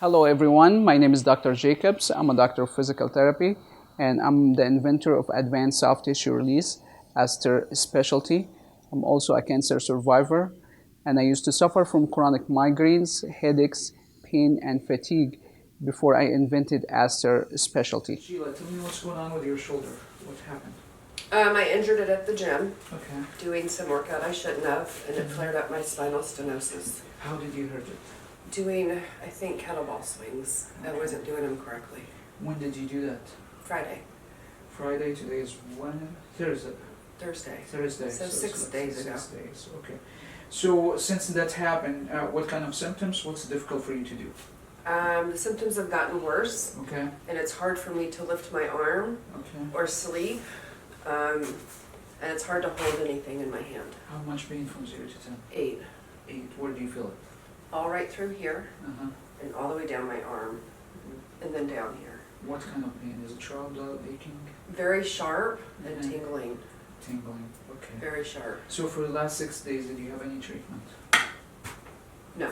Hello everyone, my name is Dr. Jacobs. I'm a doctor of physical therapy and I'm the inventor of advanced soft tissue release, ASTER specialty. I'm also a cancer survivor and I used to suffer from chronic migraines, headaches, pain and fatigue before I invented ASTER specialty. Sheila, tell me what's going on with your shoulder. What happened? I injured it at the gym, Okay. doing some workout I shouldn't have, and it flared up my spinal stenosis. How did you hurt it? Doing, I think, kettlebell swings. I wasn't doing them correctly. When did you do that? Friday, Friday, today is when? Thursday. Thursday. Thursday. So it's 6 like days ago. 6 days, okay. So since that happened, what kind of symptoms? What's difficult for you to do? The symptoms have gotten worse, Okay, and it's hard for me to lift my arm okay. or sleep, and it's hard to hold anything in my hand. How much pain from 0 to 10? 8. 8. Where do you feel it? All right through here, Uh-huh. and all the way down my arm, and then down here. What kind of pain? Is it sharp, dull, aching, Very sharp and Mhm. tingling. tingling? Okay. Very sharp. So for the last 6 days, did you have any treatment? No.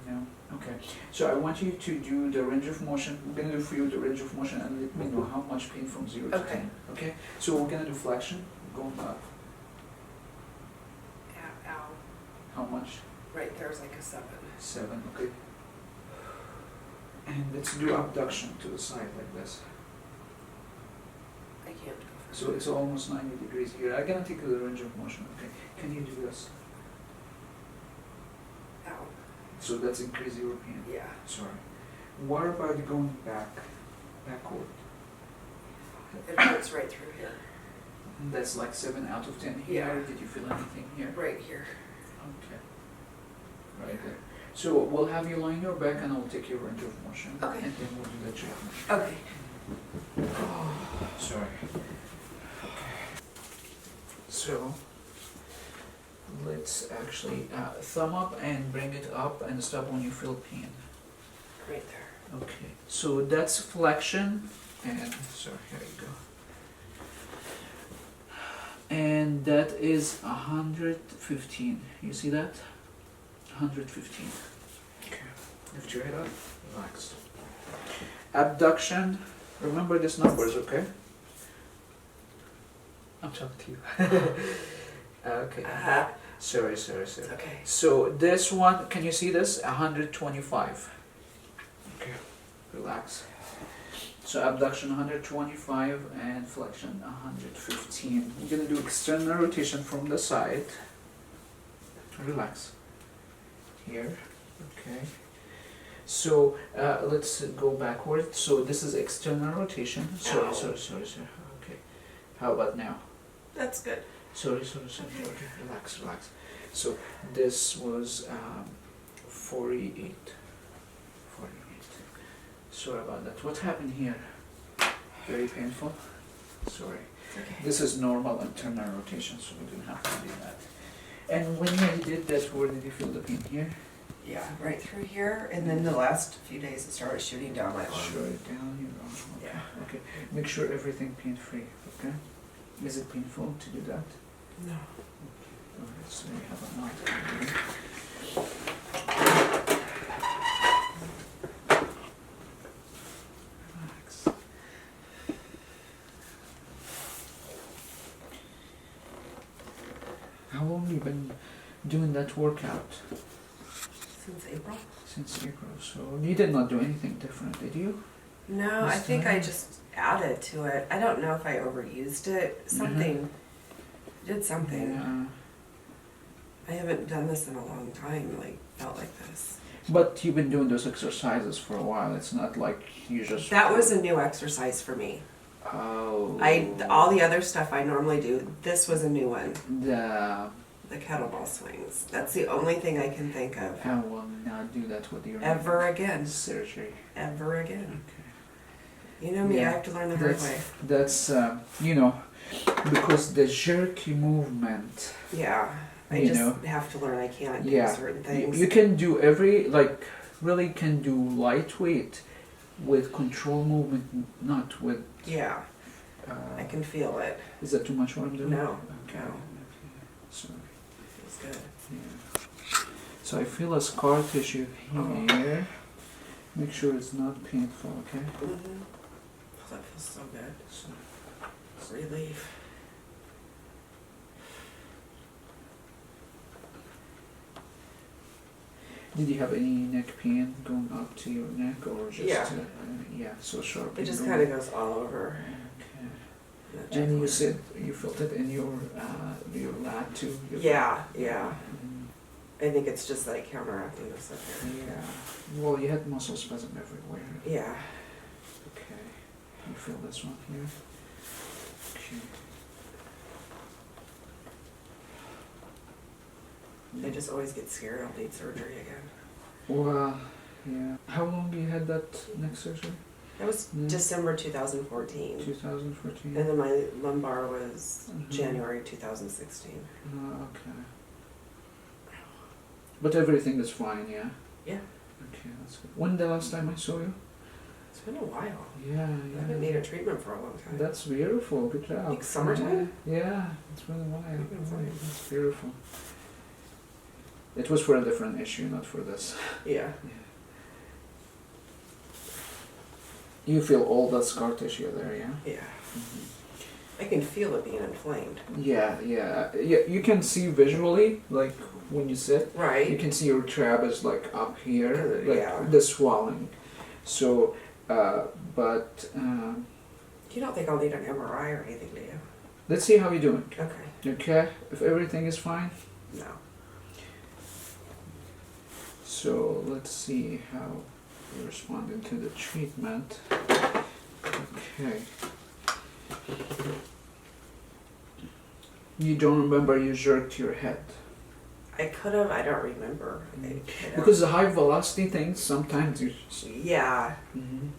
No? Okay. So I want you to do the range of motion. We're going to do for you the range of motion and let me know how much pain from 0 to Okay. 10. Okay? So we're going to do flexion. Going up. Ow, ow. How much? Right there's like a 7. 7. Okay. And let's do abduction to the side like this. I can't go for So it's almost 90 degrees here. I'm going to take the range of motion. Okay. Can you do this? Ow. So that's increase your pain. Yeah. Sorry. What about going backward? It hurts right through here. That's like 7 out of 10 here. Yeah. Did you feel anything here? Right here. Okay. Right there. So we'll have you lie on your back and I'll take your range of motion. Okay. And then we'll do the treatment. Okay. Sorry. So let's actually thumb up and bring it up and stop when you feel pain. Right there. Okay. So that's flexion and sorry, here you go. And that is 115. You see that? 115. Okay. Lift your head up. Relax. Abduction. Remember these numbers, okay? I'm talking to you. Okay. Sorry. It's okay. So this one, can you see this? 125. Okay. Relax. So abduction 125 and flexion 115. We're gonna do external rotation from the side. Relax. Here. Okay. So let's go backward. So this is external rotation. Sorry. Okay. How about now? That's good. Sorry. Okay. Relax. So this was 48. Sorry about that. What happened here? Very painful. Sorry. It's okay. This is normal internal rotation, so we don't have to do that. And when you did that, where did you feel the pain here? Yeah, right through here, and then the last few days it started shooting down my arm. Sure, down your arm. Okay. Yeah. Okay. Make sure everything pain-free. Okay. Is it painful to do that? No. Alright, so we have a knot here. Relax. How long have you been doing that workout? Since April? Since April. So you did not do anything different, did you? No, This I think I time? just added to it. I don't know if I overused it. Something. Did something. Yeah. I haven't done this in a long time, like, felt like this. But you've been doing those exercises for a while. It's not like you just. That was a new exercise for me. Oh. All the other stuff I normally do, this was a new one. The The kettlebell swings. That's the only thing I can think of. I will not do that with your Ever again. surgery. Ever again. Okay. You know me, Yeah, I have to learn the hard that's way. that's because the jerky movement. Yeah. I You just know. have to learn I can't do Yeah. certain You, things. you can do really can do lightweight with control movement, not with. Yeah. I can feel it. Is that too much what I'm doing? No. Okay. No. Sorry. It's good. Yeah. So I feel a scar tissue here, Make sure it's not painful, okay? Mm-hmm. Oh, that feels so good. So, Relief. did you have any neck pain going up to your neck or just Yeah. Yeah, so sharp? It just going- kind of goes all over. Okay. That And you jugular. said you felt it in your lat too? Yeah, yeah. Mhm. I think it's just like counteracting this up here. Yeah. Well, you had muscle spasm everywhere. Yeah. Okay. You feel this one here? Okay. I just always get scared I'll need surgery again. Well, yeah. How long you had that neck surgery? That was Mm. December 2014. 2014? And then my lumbar was Mhm. January 2016. Okay. But everything is fine, yeah? Yeah. Okay, that's good. When the last time I saw you? It's been a while. Yeah, I haven't yeah. needed treatment for a long time. That's beautiful, good job. Like summertime? Yeah, it's been a while. You've been fine. That's beautiful. It was for a different issue, not for this. Yeah. You feel all that scar tissue there, yeah? Yeah. Mhm. I can feel it being inflamed. Yeah, yeah. Yeah, you can see visually, like when you sit, you Right. can see your trapeze like up here, like Yeah. the swelling. So, but You don't think I'll need an MRI or anything, do you? let's see how you're doing. Okay. Okay, if everything is fine. No. So let's see how you're responding to the treatment. Okay. You don't remember you jerked your head. I could have. I don't remember. I don't- Because the high velocity things, sometimes you... Yeah. Mhm.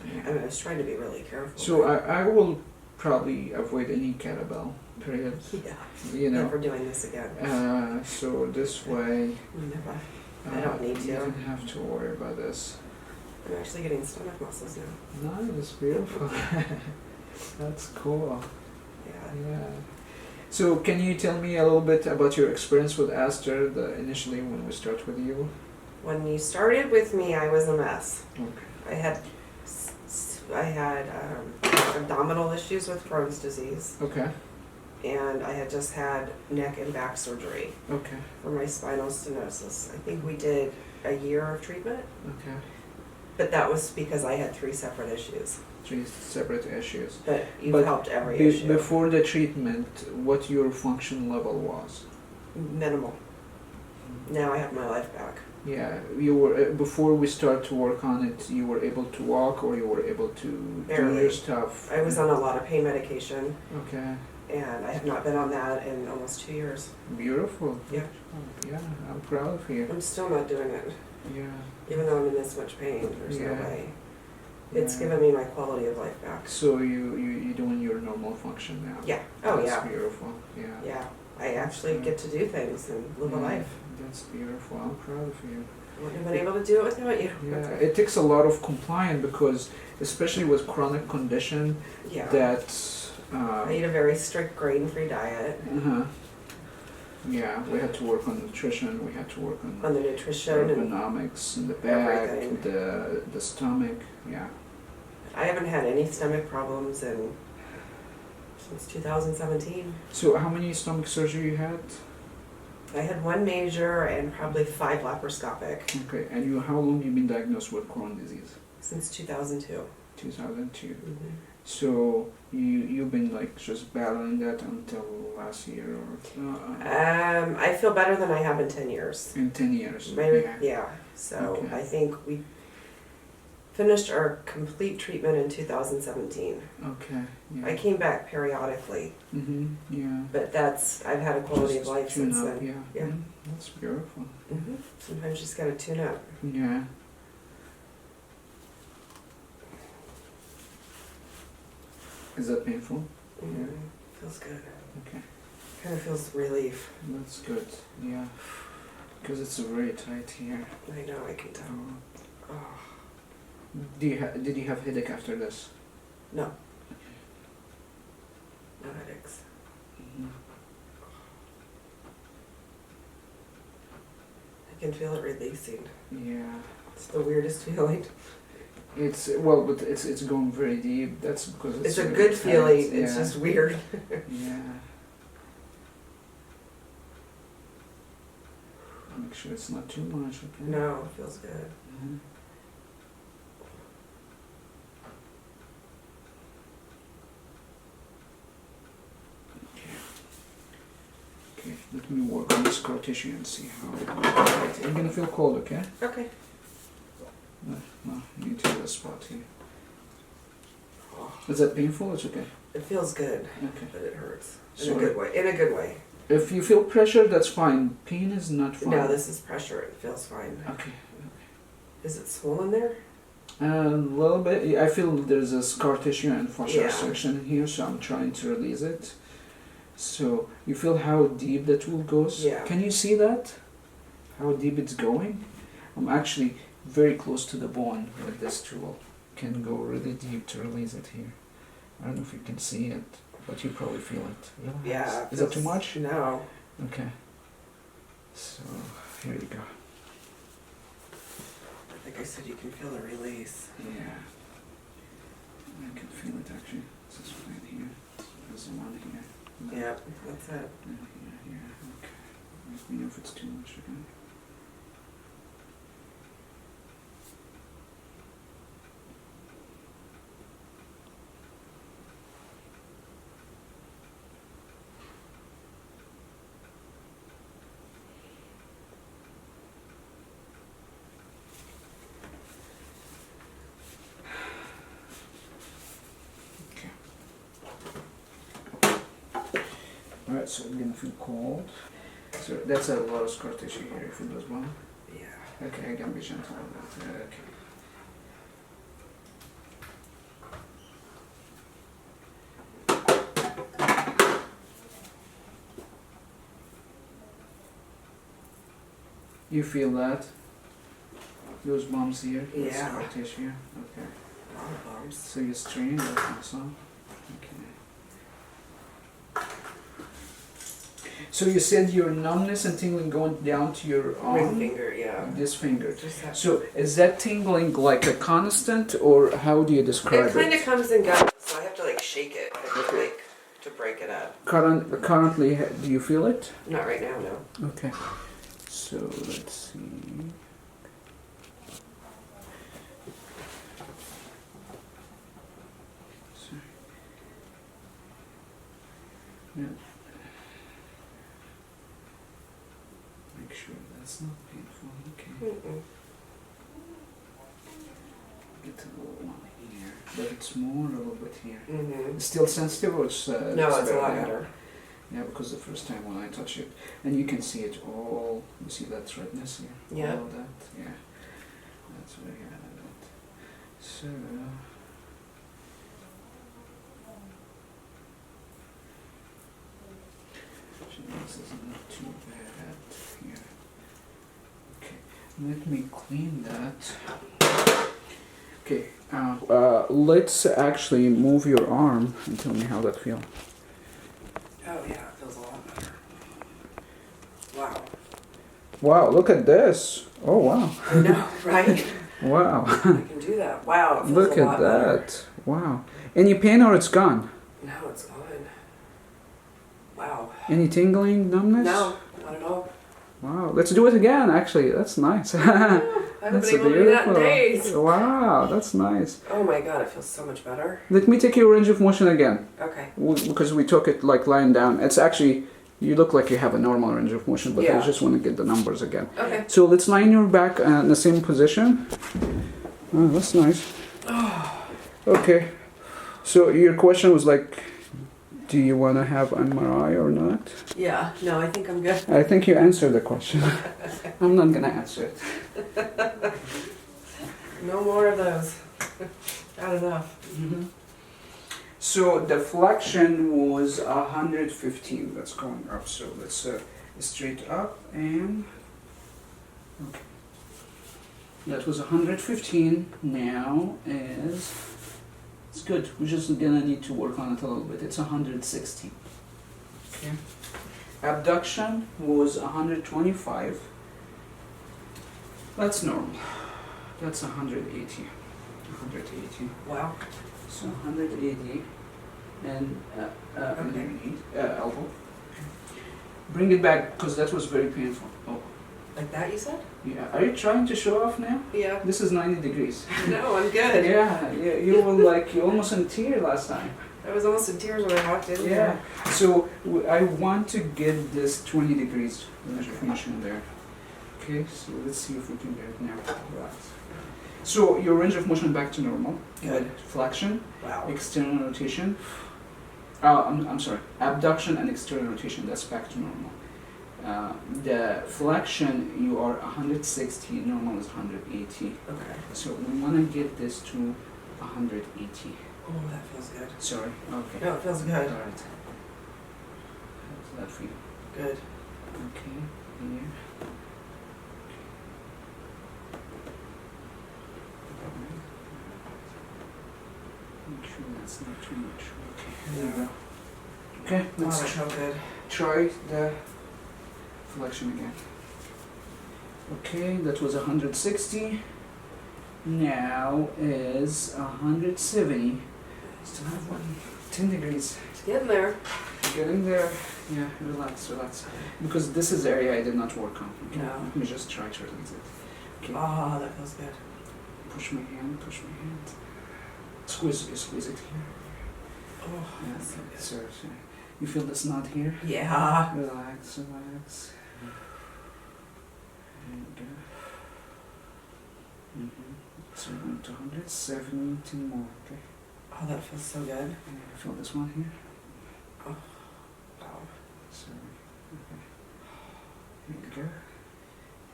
I mean, I was trying to be really careful. So I will probably avoid any kettlebell, period. Yeah. You know. Never doing this again. So this way... Never. I don't need to. You don't have to worry about this. I'm actually getting stomach muscles now. Nice, beautiful. That's cool. Yeah. Yeah. So can you tell me a little bit about your experience with ASTER, initially when we start with you? When you started with me, I was a mess. Okay. I had abdominal issues with Crohn's disease, Okay. and I had just had neck and back surgery Okay. for my spinal stenosis. I think we did a year of treatment, Okay. but that was because I had 3 separate issues. 3 separate issues. But you've But helped every issue. Before the treatment, what your function level was? Minimal. Now I have my life back. Yeah, you were before we start to work on it. You were able to walk, or you were able to do Barely. your stuff. I was on a lot of pain medication, Okay, and I have not been on that in almost 2 years. beautiful. Yeah. Yeah, I'm proud of you. I'm still not doing it, Yeah. even though I'm in this much pain. There's no Yeah. way. It's Yeah. given me my quality of life back. So you doing your normal function now. Yeah. Oh, That's yeah. beautiful. Yeah. Yeah. I actually get to do things and live a Yeah, life. That's beautiful. I'm proud of you. I wouldn't have been able to do it without you. Yeah, it takes a lot of compliance because, especially with chronic condition, Yeah. that. I eat a very strict grain-free diet. Uh-huh. Yeah, we had to work on nutrition. We had to work on On the nutrition and ergonomics in the back, everything. the stomach. Yeah. I haven't had any stomach problems since 2017. So, how many stomach surgery you had? I had 1 major and probably 5 laparoscopic Okay, and how long you been diagnosed with Crohn's disease? since 2002. 2002. Mm-hmm. So you've been like just battling that until last year, or I feel better than I have in 10 years. in 10 years. Maybe, Yeah. yeah. So Okay. I think we finished our complete treatment in 2017. Okay. Yeah. I came back periodically, Yeah. but I've had a quality of Just life tune since up, then. Yeah. Yeah. That's beautiful. Sometimes you just gotta tune up. Yeah. Is that painful? Feels good. Okay. Kind of feels relief. That's good. Yeah. Because it's very tight here. I know, I can tell. Oh, Did you have headache after this? no. No headaches. I can feel it releasing. Yeah. It's the weirdest feeling. It's well, but it's going very deep. That's because It's a really good tight. feeling. Yeah. It's just weird. Yeah. Make sure it's not too much. Okay. No, it feels good. Mhm. Okay, let me work on the scar tissue and see how it goes. You're gonna feel cold, okay? Okay. No, you need to do a spot here. Is that painful? It's okay. It feels good, Okay. but it hurts. In Sorry. a good way. In a good way. If you feel pressure, that's fine. Pain is not fine. No, this is pressure. It feels fine. Okay. Is it swollen there? A little bit. I feel there's a scar tissue and fascial Yeah. section in here, so I'm trying to release it. So you feel how deep the tool goes? Yeah. Can you see that? How deep it's going? I'm actually very close to the bone with this tool. Can go really deep to release it here. I don't know if you can see it, but you probably feel it. Relax. Yeah. Is that too much? No. Okay. So here you go. Like I said, you can feel the release. Yeah. I can feel it actually. This is right here. There's one here. Yep, that's it. And here. Okay. Let me know if it's too much again. Alright, so I'm gonna feel cold. So that's a lot of scar tissue here, you feel as well? Yeah. Okay, I can be gentle with that. Okay. You feel that? Those bumps here? the Yeah. Scar tissue? Okay. A lot of bumps. So you strain that muscle? Okay. So you said your numbness and tingling going down to your Ring arm? finger, yeah. This finger. Just that. So is that tingling like a constant, or how do you describe It kind it? of comes and goes, so I have to like shake it, Okay. like to break it up. Currently, do you feel it? Not right now, no. Okay. So let's see. Sorry. Yeah. Make sure that's not painful. Okay. Mm-mm. Get a little one here, but it's more a little bit here. Mm-hmm. It's still sensitive, or it's No, it's a lot yeah. better. Yeah, because the first time when I touch it, and you can see it all. You see that redness here? Yeah. All of that. Yeah. That's where you have it. So. This is not too bad here. Okay, let me clean that. Okay, let's actually move your arm and tell me how that feels. Oh yeah, it feels a lot better. Wow. Wow, look at this. Oh, wow. I know, right? Wow. I can do that. Wow, it feels Look a at lot better. that. Wow. Any pain or it's gone? No, it's gone. Wow. Any tingling, numbness? No, not at all. Wow, let's do it again, actually. That's nice. I haven't been able to do that in days. Wow, that's nice. Oh my god, it feels so much better. Let me take your range of motion again. Okay. Because we took it like lying down. It's actually, you look like you have a normal range of motion, but I Yeah. just want to get the numbers again. Okay. So let's lie on your back in the same position. Oh, that's nice. Okay. So your question was like, do you want to have MRI or not? Yeah, no, I think I'm good. I think you answered the question. I'm not going to answer it. No more of those. Not enough. So the flexion was 115. That's going up. So let's straight up and okay. That was 115. Now is it's good. We're just gonna need to work on it a little bit. It's 116. Okay. Abduction was 125. That's normal. That's 180. 180. Wow. So 180 and elbow. Bring it back because that was very painful. Oh, Like that, you said? yeah. Are you trying to show off now? Yeah. This is 90 degrees. No, I'm good. Yeah, you were like you almost in tears last time. I was almost in tears when I walked in Yeah. here. So I want to get this 20 degrees range of motion there. Okay. So let's see if we can get it now. Right. So your range of motion back to normal. Good. With flexion, Wow. external rotation. I'm sorry. Abduction and external rotation. That's back to normal. The flexion, you are 160. Normal is 180. Okay. So we want to get this to 180. Oh, that feels good. Sorry. Okay. No, it feels All good. right. How's that feel? Good. Okay. Here. Make sure that's not too much. Okay. There you go. Okay. Oh, Let's that felt good. try the flexion again. Okay, that was 160. Now is 170. Still have 10 degrees. It's getting there. Getting there. Yeah, relax, relax. Because this is the area I did not work on. Okay, No. let me just try to release it. Okay, Oh, that feels good. push my hand, push my hand. Squeeze it here. Oh, Yeah, that's so good. seriously. You feel this knot here? Yeah. Relax, relax. There you go. So we're going to 170 more, okay? Oh, that feels so good. And you feel this one here? Wow. Sorry. Okay. Here you go.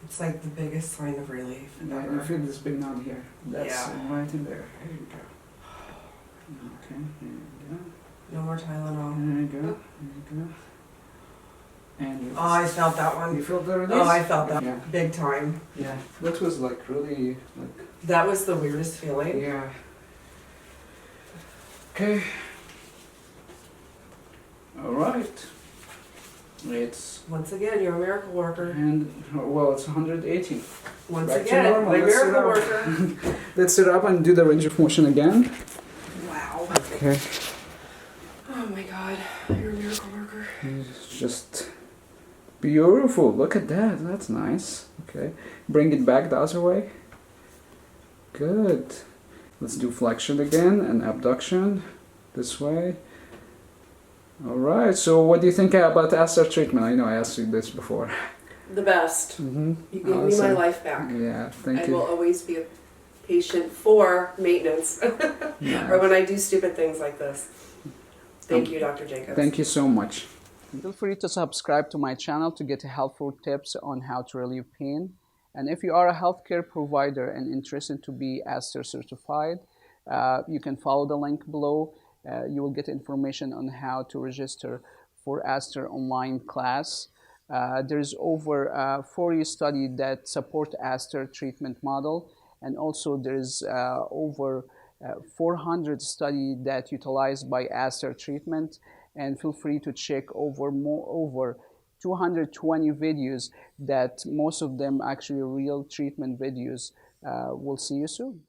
It's like the biggest sign of relief And I ever. feel this big knot here. That's Yeah. right in there. Here you go. Okay, here you No more go. Tylenol. There you go. There you go. And you, Oh, I felt that one. you feel the release? Oh, I felt that Yeah. big time. Yeah. That was like really like That was the weirdest feeling. yeah. Okay. All right. It's Once again, you're a miracle worker. and well, it's 180. Once Back to again, normal. my Let's sit miracle up. worker. Let's sit up and do the range of motion again. Wow. Okay. Oh my God, you're a miracle worker. It's just beautiful. Look at that. That's nice. Okay. Bring it back the other way. Good. Let's do flexion again and abduction this way. All right. So what do you think about ASTER treatment? I know I asked you this before. The best. Mm-hmm. You gave me my life back. Yeah. Thank I you. will always be a patient for maintenance Yeah. or when I do stupid things like this. Thank you, Dr. Jacobs. Thank you so much. Feel free to subscribe to my channel to get helpful tips on how to relieve pain. And if you are a healthcare provider and interested to be ASTER certified, you can follow the link below. You will get information on how to register for ASTER online class. There's over 40 studies that support ASTER treatment model, and also there's over 400 studies that utilize by ASTER treatment. And feel free to check over 220 videos that most of them actually real treatment videos. We'll see you soon.